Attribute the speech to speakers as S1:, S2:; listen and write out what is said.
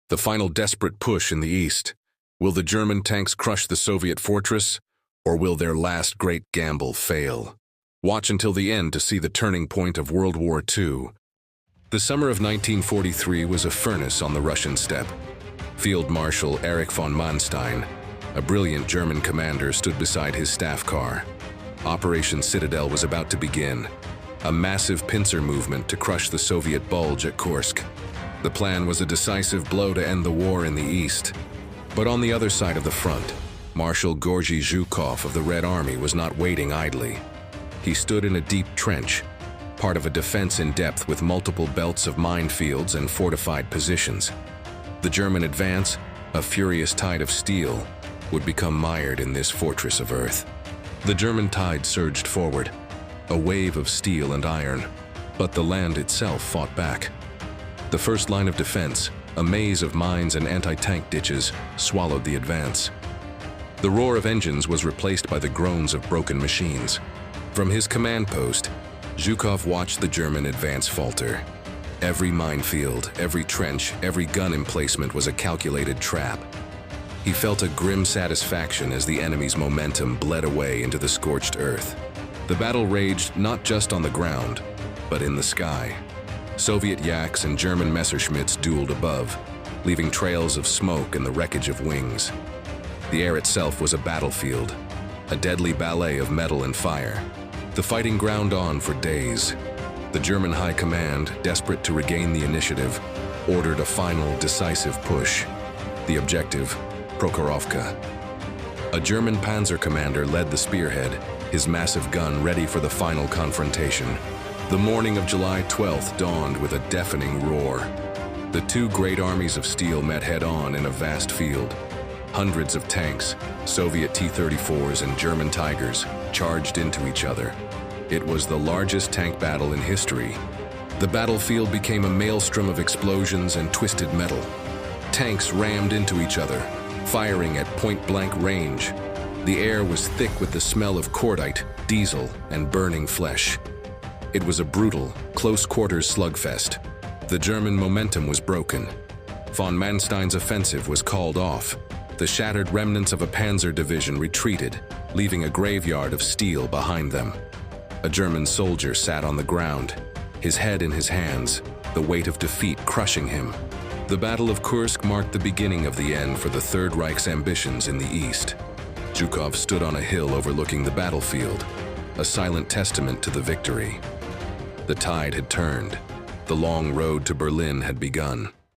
S1: The final desperate push in the east. Will the German tanks crush the Soviet fortress, or will their last great gamble fail? Watch until the end to see the turning point of World War II. The summer of 1943 was a furnace on the Russian steppe. Field Marshal Erich von Manstein, a brilliant German commander, stood beside his staff car. Operation Citadel was about to begin, a massive pincer movement to crush the Soviet bulge at Kursk. The plan was a decisive blow to end the war in the east. But on the other side of the front, Marshal Zhukov of the Red Army was not waiting idly. He stood in a deep trench, part of a defense in depth with multiple belts of minefields and fortified positions. The German advance, a furious tide of steel, would become mired in this fortress of earth. The German tide surged forward, a wave of steel and iron, but the land itself fought back. The first line of defense, a maze of mines and anti-tank ditches, swallowed the advance. The roar of engines was replaced by the groans of broken machines. From his command post, Zhukov watched the German advance falter. Every minefield, every trench, every gun emplacement was a calculated trap. He felt a grim satisfaction as the enemy's momentum bled away into the scorched earth. The battle raged not just on the ground, but in the sky. Soviet Yaks and German Messerschmitts dueled above, leaving trails of smoke and the wreckage of wings. The air itself was a battlefield, a deadly ballet of metal and fire. The fighting ground on for days. The German High Command, desperate to regain the initiative, ordered a final, decisive push. The objective, Prokhorovka. A German panzer commander led the spearhead, his massive gun ready for the final confrontation. The morning of July 12th dawned with a deafening roar. The two great armies of steel met head-on in a vast field. Hundreds of tanks, Soviet T-34s and German Tigers, charged into each other. It was the largest tank battle in history. The battlefield became a maelstrom of explosions and twisted metal. Tanks rammed into each other, firing at point-blank range. The air was thick with the smell of cordite, diesel, and burning flesh. It was a brutal, close-quarters slugfest. The German momentum was broken. Von Manstein's offensive was called off. The shattered remnants of a panzer division retreated, leaving a graveyard of steel behind them. A German soldier sat on the ground, his head in his hands, the weight of defeat crushing him. The Battle of Kursk marked the beginning of the end for the Third Reich's ambitions in the east. Zhukov stood on a hill overlooking the battlefield, a silent testament to the victory. The tide had turned. The long road to Berlin had begun.